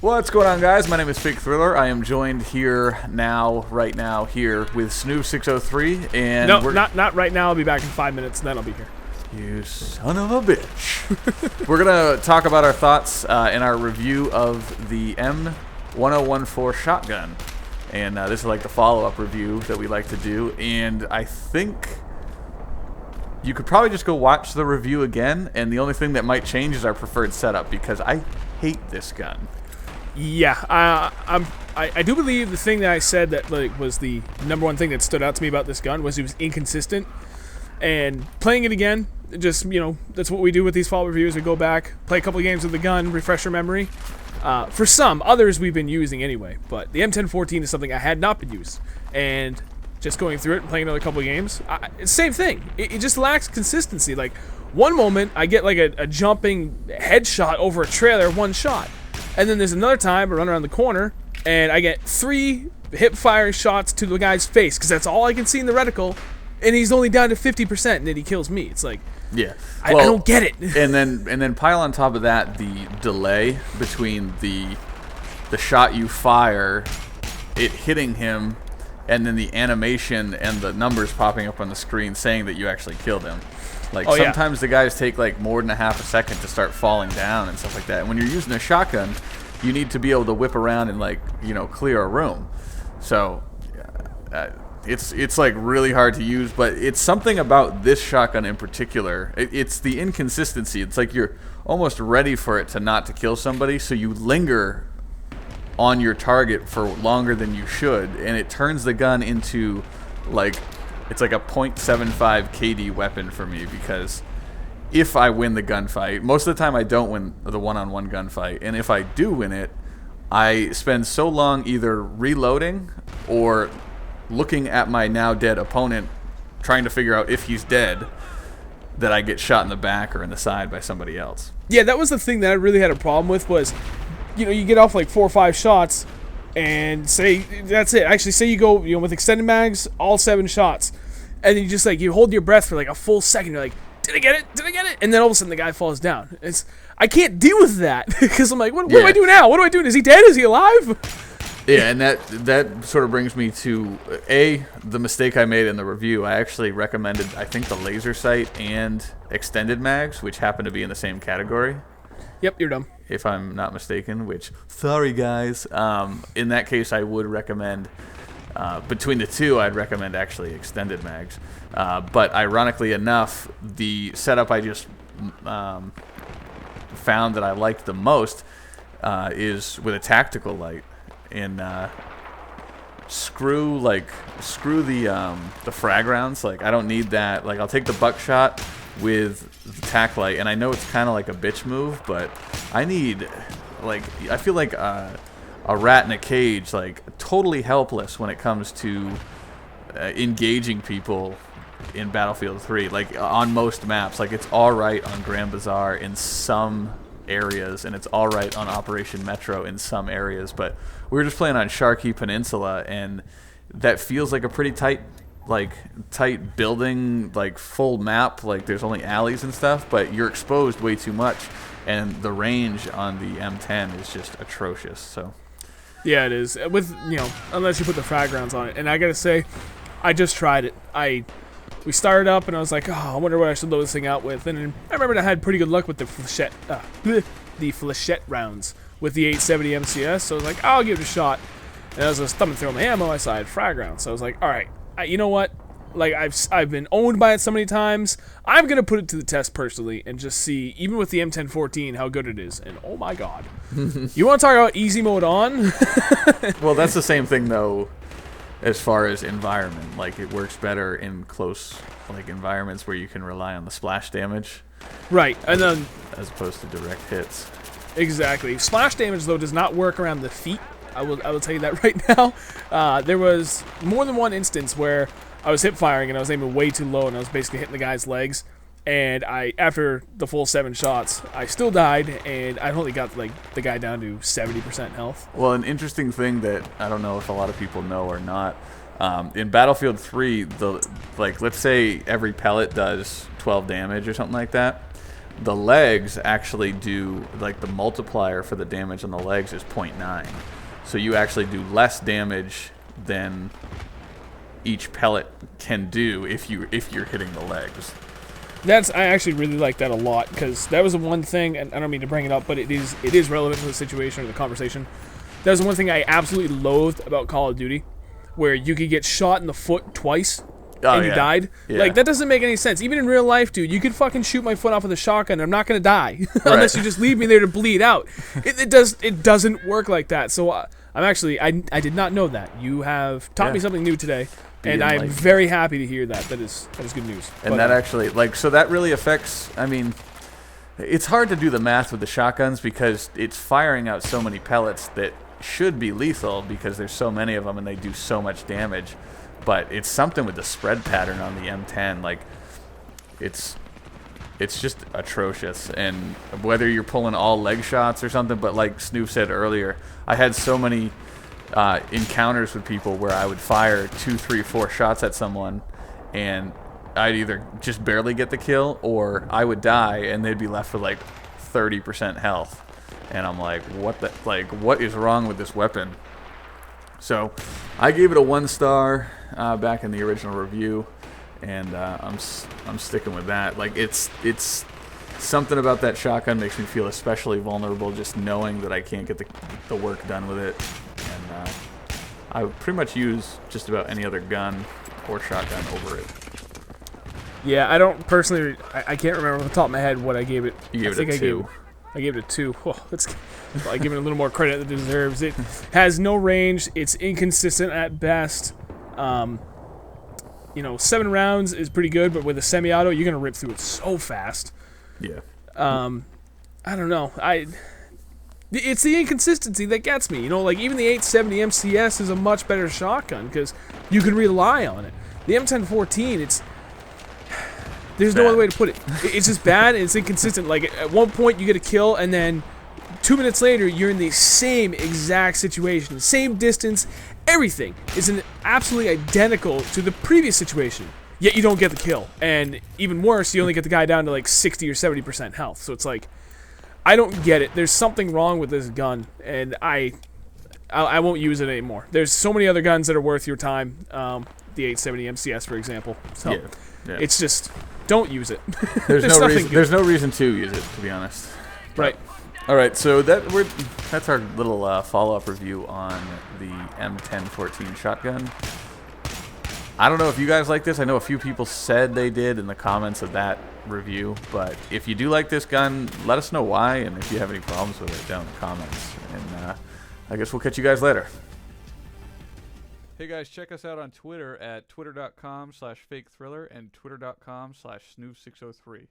What's going on, guys? My name is Fake Thriller. I am joined here right now, with Snoo603, and no, not right now. I'll be back in 5 minutes, and then I'll be here. You son of a bitch. We're gonna talk about our thoughts in our review of the M1014 shotgun, and this is like the follow-up review that we like to do. And I think you could probably just go watch the review again, and the only thing that might change is our preferred setup, because I hate this gun. Yeah, I do believe the thing that I said that was the number one thing that stood out to me about this gun was it was inconsistent. And playing it again, just, that's what we do with these fall reviews. We go back, play a couple of games with the gun, refresh our memory. For some, others we've been using anyway, but the M1014 is something I had not been used. And just going through it and playing another couple of games, same thing. It just lacks consistency. Like, one moment, I get like a jumping headshot over a trailer, one shot. And then there's another time I run around the corner, and I get 3 hip-fire shots to the guy's face, because that's all I can see in the reticle, and he's only down to 50%, and then he kills me. It's like, yeah, well, I don't get it. and then pile on top of that the delay between the shot you fire, it hitting him, and then the animation and the numbers popping up on the screen saying that you actually killed him. Like, sometimes the guys take like more than a half a second to start falling down and stuff like that. And when you're using a shotgun, you need to be able to whip around and clear a room. So it's like really hard to use, but it's something about this shotgun in particular. It's the inconsistency. It's like you're almost ready for it to kill somebody, so you linger on your target for longer than you should, and it turns the gun into it's like a .75 KD weapon for me, because if I win the gunfight, most of the time I don't win the one-on-one gunfight, and if I do win it, I spend so long either reloading or looking at my now dead opponent, trying to figure out if he's dead, that I get shot in the back or in the side by somebody else. Yeah, that was the thing that I really had a problem with was, you get off like 4 or 5 shots, and say that's it. Actually, say you go with extended mags, all 7 shots, and then you just you hold your breath for like a full second. You're like, did I get it? Did I get it? And then all of a sudden the guy falls down. I can't deal with that, because I'm like, what do I do now? What do I do? Is he dead? Is he alive? Yeah, and that sort of brings me to the mistake I made in the review. I actually recommended, I think, the laser sight and extended mags, which happen to be in the same category. Yep, you're dumb. If I'm not mistaken, which, sorry guys. In that case, I would recommend, between the two, I'd recommend actually extended mags. But ironically enough, the setup I just found that I liked the most is with a tactical light. And screw the frag rounds. I don't need that. I'll take the buckshot with the tac light, and I know it's kind of like a bitch move, but I need, I feel like a rat in a cage, totally helpless when it comes to engaging people in Battlefield 3, on most maps. It's alright on Grand Bazaar in some areas, and it's alright on Operation Metro in some areas, but we were just playing on Sharkey Peninsula, and that feels like a pretty tight building, full map, there's only alleys and stuff, but you're exposed way too much, and the range on the M10 is just atrocious. So yeah, it is, with unless you put the frag rounds on it. And I gotta say, I just tried it. We started up, and I was like, oh, I wonder what I should load this thing out with. And then I remembered I had pretty good luck with the flechette rounds with the 870 MCS, so I was like, I'll give it a shot. And as I was thumbing through my ammo, I saw I had frag rounds, so I was like, all right, you know what? I've been owned by it so many times, I'm gonna put it to the test personally and just see, even with the M1014, how good it is. And oh my god, you want to talk about easy mode on? Well, that's the same thing though, as far as environment. It works better in close environments where you can rely on the splash damage, right? And then as opposed to direct hits. Exactly. Splash damage though does not work around the feet. I will tell you that right now. There was more than one instance where I was hip firing and I was aiming way too low, and I was basically hitting the guy's legs. And after the full 7 shots, I still died, and I only got the guy down to 70% health. Well, an interesting thing that I don't know if a lot of people know or not, in Battlefield 3, let's say every pellet does 12 damage or something like that. The legs actually do, like, the multiplier for the damage on the legs is 0.9. So you actually do less damage than each pellet can do if you're hitting the legs. I actually really like that a lot, because that was the one thing, and I don't mean to bring it up, but it is relevant to the situation or the conversation. That was the one thing I absolutely loathed about Call of Duty, where you could get shot in the foot twice and you died. Yeah. Like, that doesn't make any sense. Even in real life, dude, you could fucking shoot my foot off with a shotgun and I'm not going to die unless you just leave me there to bleed out. It doesn't work like that. So I did not know that. You have taught me something new today, and I'm very happy to hear that. That is good news. And that actually, like, so that really affects, I mean, it's hard to do the math with the shotguns because it's firing out so many pellets that should be lethal because there's so many of them and they do so much damage. But it's something with the spread pattern on the M10, like, it's just atrocious. And whether you're pulling all leg shots or something, but like Snoof said earlier, I had so many encounters with people where I would fire 2, 3, 4 shots at someone, and I'd either just barely get the kill, or I would die, and they'd be left with like 30% health. And I'm like, what is wrong with this weapon? So I gave it a 1 star back in the original review, and I'm sticking with that. Like, it's something about that shotgun makes me feel especially vulnerable, just knowing that I can't get the work done with it. And I would pretty much use just about any other gun or shotgun over it. Yeah, I don't personally. I can't remember off the top of my head what I gave it. You gave it a 2. I gave it a 2. Oh, I give it a little more credit than it deserves. It has no range. It's inconsistent at best. 7 rounds is pretty good, but with a semi-auto, you're gonna rip through it so fast. Yeah. I don't know. It's the inconsistency that gets me. Like, even the 870 MCS is a much better shotgun because you can rely on it. The M1014, there's no other way to put it. It's just bad and it's inconsistent. Like, at one point you get a kill, and then 2 minutes later you're in the same exact situation, same distance, everything is absolutely identical to the previous situation. Yet you don't get the kill, and even worse, you only get the guy down to like 60 or 70% health. So it's like, I don't get it. There's something wrong with this gun, and I won't use it anymore. There's so many other guns that are worth your time. The 870 MCS, for example. So it's just, don't use it. There's no reason to use it, to be honest. Right. All right, so that's our little follow-up review on the M1014 shotgun. I don't know if you guys like this. I know a few people said they did in the comments of that review, but if you do like this gun, let us know why, and if you have any problems with it, down in the comments. And I guess we'll catch you guys later. Hey guys, check us out on Twitter at twitter.com/fakethriller and twitter.com/snoof603.